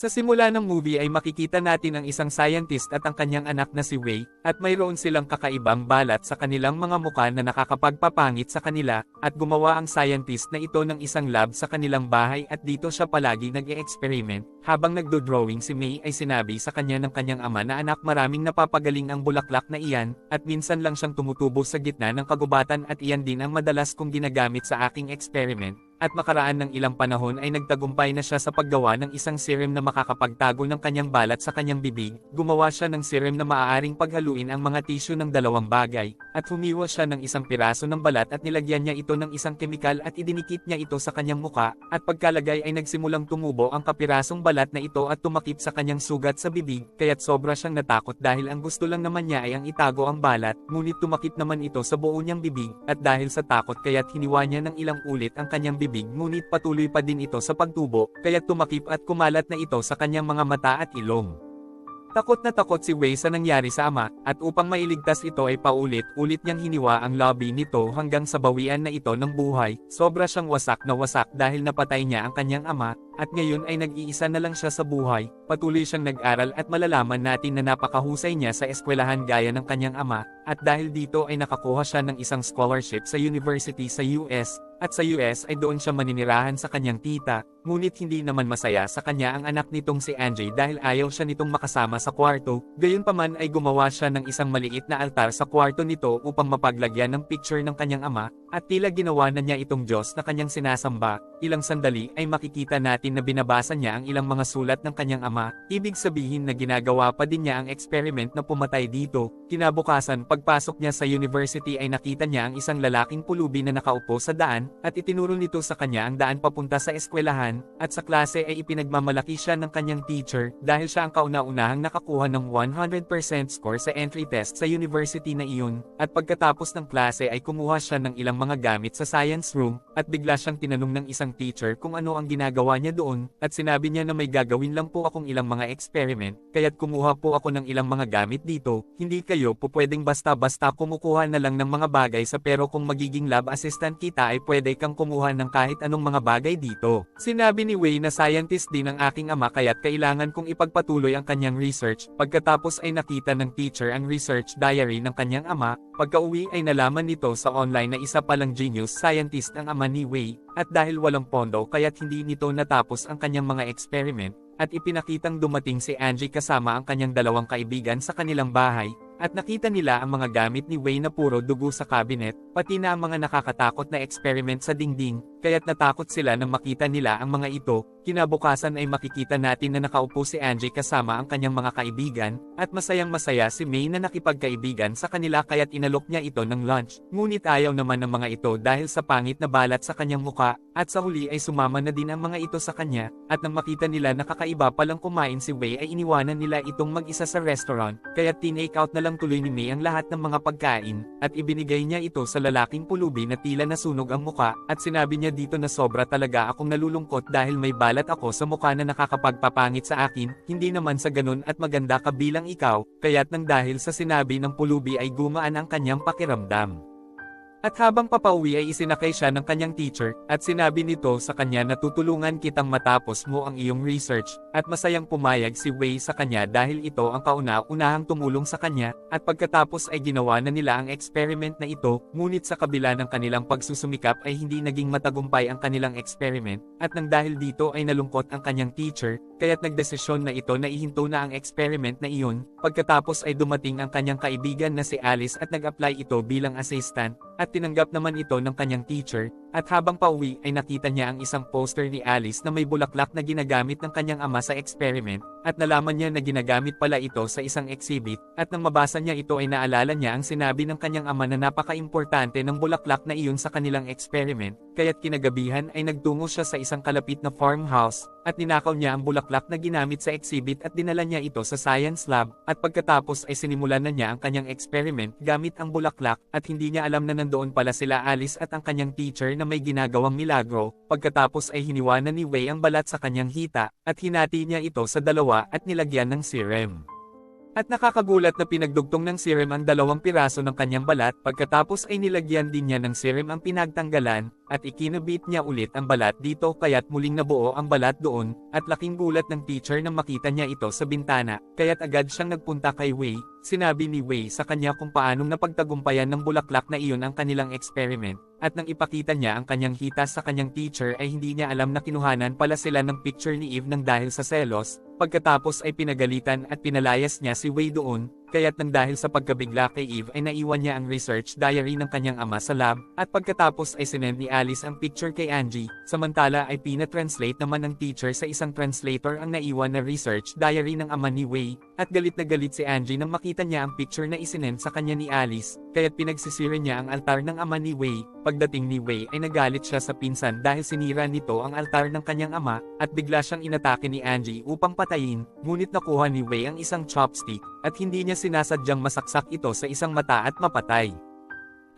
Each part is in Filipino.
Sa simula ng movie ay makikita natin ang isang scientist at ang kanyang anak na si Wei, at mayroon silang kakaibang balat sa kanilang mga mukha na nakakapagpapangit sa kanila, at gumawa ang scientist na ito ng isang lab sa kanilang bahay at dito siya palagi nag-e-experiment. Habang nagdo-drawing si Mei ay sinabi sa kanya ng kanyang ama na anak maraming napapagaling ang bulaklak na iyan, at minsan lang siyang tumutubo sa gitna ng kagubatan at iyan din ang madalas kong ginagamit sa aking experiment. At makaraan ng ilang panahon ay nagtagumpay na siya sa paggawa ng isang serum na makakapagtago ng kanyang balat sa kanyang bibig. Gumawa siya ng serum na maaaring paghaluin ang mga tissue ng dalawang bagay, at humiwa siya ng isang piraso ng balat at nilagyan niya ito ng isang kemikal at idinikit niya ito sa kanyang muka, at pagkalagay ay nagsimulang tumubo ang kapirasong balat na ito at tumakip sa kanyang sugat sa bibig, kaya't sobra siyang natakot dahil ang gusto lang naman niya ay ang itago ang balat, ngunit tumakip naman ito sa buo niyang bibig, at dahil sa takot kaya't hiniwa niya ng ilang ulit ang kanyang bibig. Ngunit patuloy pa din ito sa pagtubo, kaya tumakip at kumalat na ito sa kanyang mga mata at ilong. Takot na takot si Wei sa nangyari sa ama, at upang mailigtas ito ay paulit-ulit niyang hiniwa ang lobby nito hanggang sa bawian na ito ng buhay. Sobra siyang wasak na wasak dahil napatay niya ang kanyang ama, at ngayon ay nag-iisa na lang siya sa buhay. Patuloy siyang nag-aral at malalaman natin na napakahusay niya sa eskwelahan gaya ng kanyang ama, at dahil dito ay nakakuha siya ng isang scholarship sa university sa US, at sa US ay doon siya maninirahan sa kanyang tita, ngunit hindi naman masaya sa kanya ang anak nitong si Angie dahil ayaw siya nitong makasama sa kwarto. Gayunpaman ay gumawa siya ng isang maliit na altar sa kwarto nito upang mapaglagyan ng picture ng kanyang ama, at tila ginawa na niya itong Diyos na kanyang sinasamba. Ilang sandali ay makikita natin na binabasa niya ang ilang mga sulat ng kanyang ama, ibig sabihin na ginagawa pa din niya ang experiment na pumatay dito. Kinabukasan pagpasok niya sa university ay nakita niya ang isang lalaking pulubi na nakaupo sa daan, at itinuro nito sa kanya ang daan papunta sa eskwelahan, at sa klase ay ipinagmamalaki siya ng kanyang teacher dahil siya ang kauna-unahang nakakuha ng 100% score sa entry test sa university na iyon, at pagkatapos ng klase ay kumuha siya ng ilang mga gamit sa science room, at bigla siyang tinanong ng isang teacher kung ano ang ginagawa niya doon, at sinabi niya na may gagawin lang po akong ilang mga experiment, kaya't kumuha po ako ng ilang mga gamit dito. Hindi kayo po pwedeng basta-basta kumukuha na lang ng mga bagay sa pero kung magiging lab assistant kita ay pwede kang kumuha ng kahit anong mga bagay dito. Sinabi ni Wei na scientist din ang aking ama kaya't kailangan kong ipagpatuloy ang kanyang research. Pagkatapos ay nakita ng teacher ang research diary ng kanyang ama. Pagka-uwi ay nalaman nito sa online na isa palang genius scientist ang ama ni Wei, at dahil walang pondo kaya't hindi nito natapos ang kanyang mga experiment, at ipinakitang dumating si Angie kasama ang kanyang dalawang kaibigan sa kanilang bahay, at nakita nila ang mga gamit ni Wei na puro dugo sa cabinet, pati na ang mga nakakatakot na experiment sa dingding, kaya't natakot sila nang makita nila ang mga ito. Kinabukasan ay makikita natin na nakaupo si Angie kasama ang kanyang mga kaibigan, at masayang masaya si Mei na nakipagkaibigan sa kanila kaya't inalok niya ito ng lunch. Ngunit ayaw naman ng mga ito dahil sa pangit na balat sa kanyang muka, at sa huli ay sumama na din ang mga ito sa kanya, at nang makita nila na kakaiba palang kumain si Wei ay iniwanan nila itong mag-isa sa restaurant, kaya't tinake out na lang tuloy ni Mei ang lahat ng mga pagkain, at ibinigay niya ito sa lalaking pulubi na tila nasunog ang muka, at sinabi niya dito na sobra talaga akong nalulungkot dahil may balat ako sa mukha na nakakapagpapangit sa akin, hindi naman sa ganun at maganda ka bilang ikaw, kaya't nang dahil sa sinabi ng pulubi ay gumaan ang kanyang pakiramdam. At habang papauwi ay isinakay siya ng kanyang teacher, at sinabi nito sa kanya na tutulungan kitang matapos mo ang iyong research, at masayang pumayag si Wei sa kanya dahil ito ang kauna-unahang tumulong sa kanya, at pagkatapos ay ginawa na nila ang experiment na ito, ngunit sa kabila ng kanilang pagsusumikap ay hindi naging matagumpay ang kanilang experiment, at nang dahil dito ay nalungkot ang kanyang teacher, kaya't nagdesisyon na ito na ihinto na ang experiment na iyon. Pagkatapos ay dumating ang kanyang kaibigan na si Alice at nag-apply ito bilang assistant, at tinanggap naman ito ng kanyang teacher, at habang pauwi ay nakita niya ang isang poster ni Alice na may bulaklak na ginagamit ng kanyang ama sa experiment, at nalaman niya na ginagamit pala ito sa isang exhibit, at nang mabasa niya ito ay naalala niya ang sinabi ng kanyang ama na napaka-importante ng bulaklak na iyon sa kanilang experiment, kaya't kinagabihan ay nagtungo siya sa isang kalapit na farmhouse, at ninakaw niya ang bulaklak na ginamit sa exhibit at dinala niya ito sa science lab, at pagkatapos ay sinimulan na niya ang kanyang experiment gamit ang bulaklak, at hindi niya alam na nandoon pala sila Alice at ang kanyang teacher na may ginagawang milagro. Pagkatapos ay hiniwanan ni Wei ang balat sa kanyang hita, at hinati niya ito sa dalawa at nilagyan ng serum. At nakakagulat na pinagdugtong ng serum ang 2 piraso ng kanyang balat pagkatapos ay nilagyan din niya ng serum ang pinagtanggalan, at ikinabit niya ulit ang balat dito kaya't muling nabuo ang balat doon, at laking gulat ng teacher nang makita niya ito sa bintana, kaya't agad siyang nagpunta kay Wei. Sinabi ni Wei sa kanya kung paanong napagtagumpayan ng bulaklak na iyon ang kanilang experiment, at nang ipakita niya ang kanyang hita sa kanyang teacher ay hindi niya alam na kinuhanan pala sila ng picture ni Eve nang dahil sa selos. Pagkatapos ay pinagalitan at pinalayas niya si Wei doon, kaya't nang dahil sa pagkabigla kay Eve ay naiwan niya ang research diary ng kanyang ama sa lab, at pagkatapos ay sinend ni Alice ang picture kay Angie, samantala ay pina-translate naman ng teacher sa isang translator ang naiwan na research diary ng ama ni Wei, at galit na galit si Angie nang makita niya ang picture na isinend sa kanya ni Alice, kaya't pinagsisira niya ang altar ng ama ni Wei. Pagdating ni Wei ay nagalit siya sa pinsan dahil sinira nito ang altar ng kanyang ama, at bigla siyang inatake ni Angie upang patayin, ngunit nakuha ni Wei ang isang chopstick, at hindi niya sinasadyang masaksak ito sa isang mata at mapatay.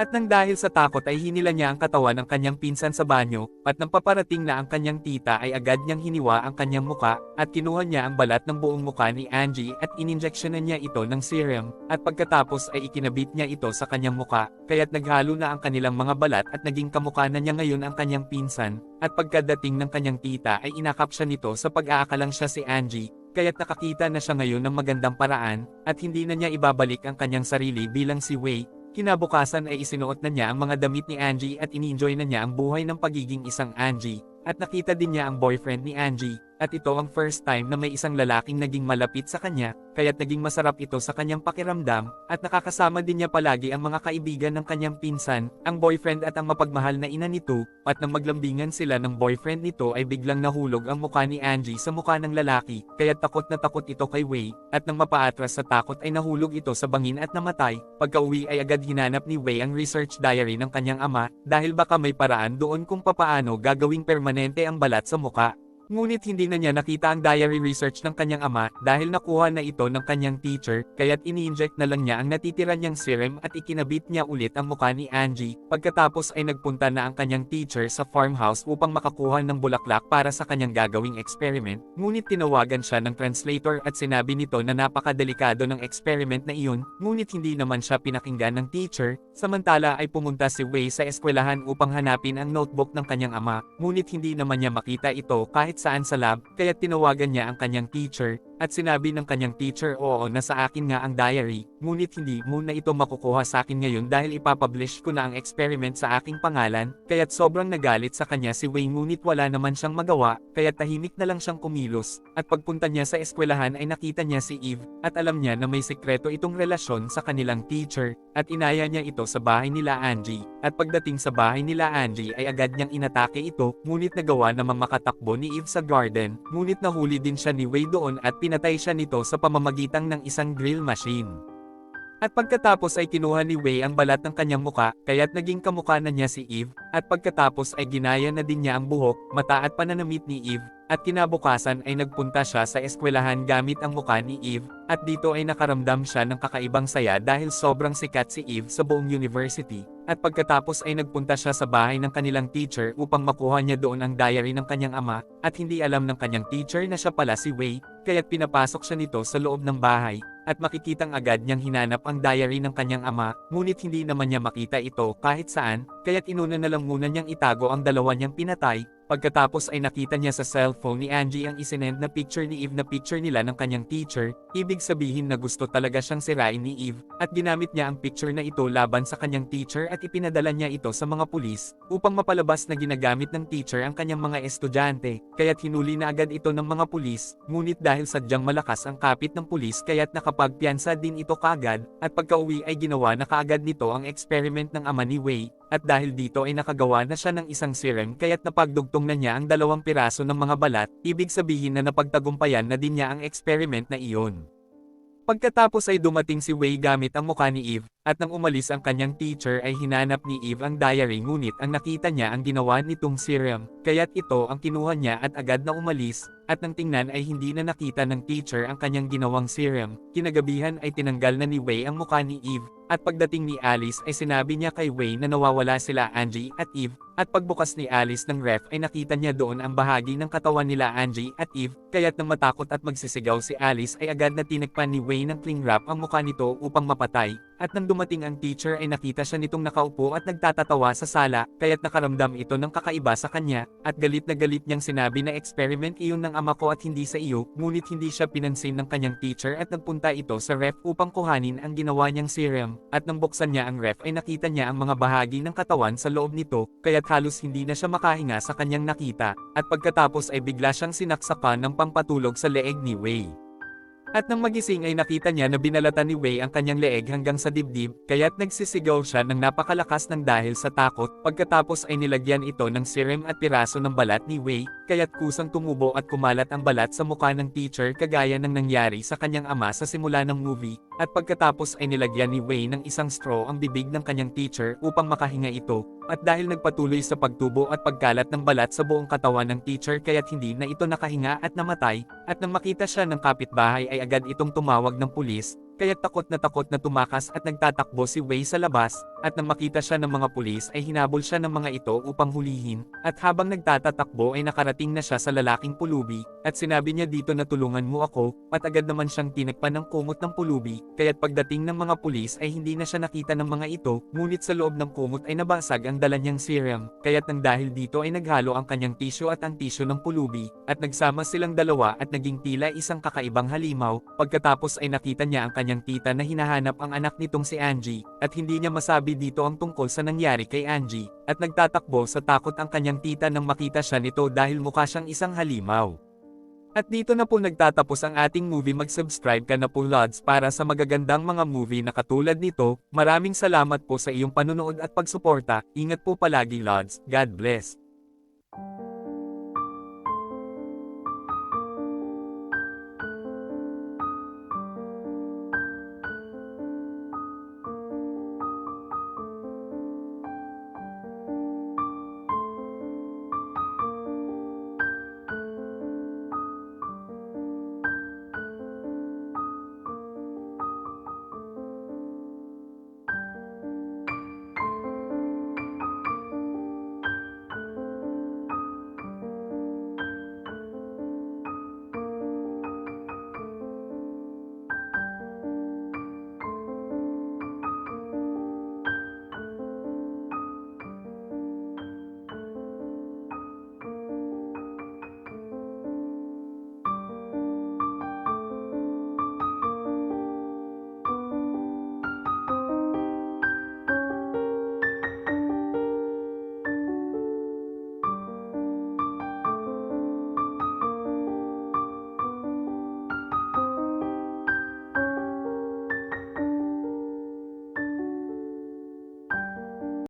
At nang dahil sa takot ay hinila niya ang katawan ng kanyang pinsan sa banyo, at nang paparating na ang kanyang tita ay agad niyang hiniwa ang kanyang muka, at kinuha niya ang balat ng buong muka ni Angie at ininjeksyonan niya ito ng serum, at pagkatapos ay ikinabit niya ito sa kanyang muka, kaya't naghalo na ang kanilang mga balat at naging kamukha na niya ngayon ang kanyang pinsan, at pagkadating ng kanyang tita ay inakap siya nito sa pag-aakalang siya si Angie, kaya't nakakita na siya ngayon ng magandang paraan, at hindi na niya ibabalik ang kanyang sarili bilang si Wei. Kinabukasan ay isinuot na niya ang mga damit ni Angie at ini-enjoy na niya ang buhay ng pagiging isang Angie, at nakita din niya ang boyfriend ni Angie, at ito ang first time na may isang lalaking naging malapit sa kanya, kaya't naging masarap ito sa kanyang pakiramdam, at nakakasama din niya palagi ang mga kaibigan ng kanyang pinsan, ang boyfriend at ang mapagmahal na ina nito, at nang maglambingan sila ng boyfriend nito ay biglang nahulog ang mukha ni Angie sa mukha ng lalaki, kaya't takot na takot ito kay Wei, at nang mapaatras sa takot ay nahulog ito sa bangin at namatay. Pagka-uwi ay agad hinanap ni Wei ang research diary ng kanyang ama, dahil baka may paraan doon kung papaano gagawing permanente ang balat sa mukha. Ngunit hindi na niya nakita ang diary research ng kanyang ama dahil nakuha na ito ng kanyang teacher, kaya't ini-inject na lang niya ang natitira niyang serum at ikinabit niya ulit ang mukha ni Angie. Pagkatapos ay nagpunta na ang kanyang teacher sa farmhouse upang makakuha ng bulaklak para sa kanyang gagawing experiment, ngunit tinawagan siya ng translator at sinabi nito na napakadelikado ng experiment na iyon, ngunit hindi naman siya pinakinggan ng teacher. Samantala ay pumunta si Wei sa eskwelahan upang hanapin ang notebook ng kanyang ama, ngunit hindi naman niya makita ito kahit saan sa lab, kaya tinawagan niya ang kanyang teacher, at sinabi ng kanyang teacher oo na sa akin nga ang diary, ngunit hindi mo na ito makukuha sa akin ngayon dahil ipapublish ko na ang experiment sa aking pangalan, kaya't sobrang nagalit sa kanya si Wei ngunit wala naman siyang magawa, kaya tahimik na lang siyang kumilos, at pagpunta niya sa eskwelahan ay nakita niya si Eve, at alam niya na may sekreto itong relasyon sa kanilang teacher, at inaya niya ito sa bahay nila Angie, at pagdating sa bahay nila Angie ay agad niyang inatake ito, ngunit nagawa namang makatakbo ni Eve sa garden, ngunit nahuli din siya ni Wei doon at pinatay siya nito sa pamamagitan ng isang drill machine. At pagkatapos ay kinuha ni Wei ang balat ng kanyang muka, kaya't naging kamukha na niya si Eve, at pagkatapos ay ginaya na din niya ang buhok, mata at pananamit ni Eve, at kinabukasan ay nagpunta siya sa eskwelahan gamit ang muka ni Eve, at dito ay nakaramdam siya ng kakaibang saya dahil sobrang sikat si Eve sa buong university, at pagkatapos ay nagpunta siya sa bahay ng kanilang teacher upang makuha niya doon ang diary ng kanyang ama, at hindi alam ng kanyang teacher na siya pala si Wei, kaya't pinapasok siya nito sa loob ng bahay, at makikitang agad niyang hinanap ang diary ng kanyang ama, ngunit hindi naman niya makita ito kahit saan, kaya't inuna na lang muna niyang itago ang dalawa niyang pinatay. Pagkatapos ay nakita niya sa cellphone ni Angie ang isinend na picture ni Eve na picture nila ng kanyang teacher, ibig sabihin na gusto talaga siyang sirain ni Eve, at ginamit niya ang picture na ito laban sa kanyang teacher at ipinadala niya ito sa mga pulis, upang mapalabas na ginagamit ng teacher ang kanyang mga estudyante, kaya't hinuli na agad ito ng mga pulis, ngunit dahil sadyang malakas ang kapit ng pulis kaya't nakapagpiyansa din ito kaagad, at pagka-uwi ay ginawa na kaagad nito ang experiment ng ama ni Wei, at dahil dito ay nakagawa na siya ng isang serum kaya't napagdugtong na niya ang 2 piraso ng mga balat, ibig sabihin na napagtagumpayan na din niya ang experiment na iyon. Pagkatapos ay dumating si Wei gamit ang mukha ni Eve, At nang umalis ang kanyang teacher ay hinanap ni Eve ang diary ngunit ang nakita niya ang ginawa nitong serum, kaya't ito ang kinuha niya at agad na umalis, at nang tingnan ay hindi na nakita ng teacher ang kanyang ginawang serum. Kinagabihan ay tinanggal na ni Wei ang mukha ni Eve, at pagdating ni Alice ay sinabi niya kay Wei na nawawala sila Angie at Eve, at pagbukas ni Alice ng ref ay nakita niya doon ang bahagi ng katawan nila Angie at Eve, kaya't nang matakot at magsisigaw si Alice ay agad na tinagpan ni Wei ng cling wrap ang mukha nito upang mapatay, at nang dumating ang teacher ay nakita siya nitong nakaupo at nagtatatawa sa sala, kaya't nakaramdam ito ng kakaiba sa kanya, at galit na galit niyang sinabi na experiment iyon ng ama ko at hindi sa iyo, ngunit hindi siya pinansin ng kanyang teacher at nagpunta ito sa ref upang kuhanin ang ginawa niyang serum, at nang buksan niya ang ref ay nakita niya ang mga bahagi ng katawan sa loob nito, kaya't halos hindi na siya makahinga sa kanyang nakita, at pagkatapos ay bigla siyang sinaksakan ng pampatulog sa leeg ni Wei. At nang magising ay nakita niya na binalatan ni Wei ang kanyang leeg hanggang sa dibdib, kaya't nagsisigaw siya ng napakalakas ng dahil sa takot, pagkatapos ay nilagyan ito ng serum at piraso ng balat ni Wei, kaya't kusang tumubo at kumalat ang balat sa mukha ng teacher kagaya ng nangyari sa kanyang ama sa simula ng movie, at pagkatapos ay nilagyan ni Wei ng isang straw ang bibig ng kanyang teacher upang makahinga ito, at dahil nagpatuloy sa pagtubo at pagkalat ng balat sa buong katawan ng teacher kaya't hindi na ito nakahinga at namatay, at nang makita siya ng kapitbahay ay agad itong tumawag ng pulis, kaya't takot na tumakas at nagtatakbo si Wei sa labas, at nang makita siya ng mga pulis ay hinabol siya ng mga ito upang hulihin, at habang nagtatatakbo ay nakarating na siya sa lalaking pulubi, at sinabi niya dito na tulungan mo ako, at agad naman siyang tinagpan ng kumot ng pulubi, kaya't pagdating ng mga pulis ay hindi na siya nakita ng mga ito, ngunit sa loob ng kumot ay nabasag ang dala niyang serum, kaya't nang dahil dito ay naghalo ang kanyang tissue at ang tissue ng pulubi, at nagsama silang dalawa at naging tila isang kakaibang halimaw, pagkatapos ay nakita niya ang kanyang tita na hinahanap ang anak nitong si Angie, at hindi niya masabi dito ang tungkol sa nangyari kay Angie, at nagtatakbo sa takot ang kanyang tita nang makita siya nito dahil mukha siyang isang halimaw. At dito na po nagtatapos ang ating movie. Mag-subscribe ka na po Lods para sa magagandang mga movie na katulad nito. Maraming salamat po sa iyong panunood at pagsuporta. Ingat po palagi Lods. God bless.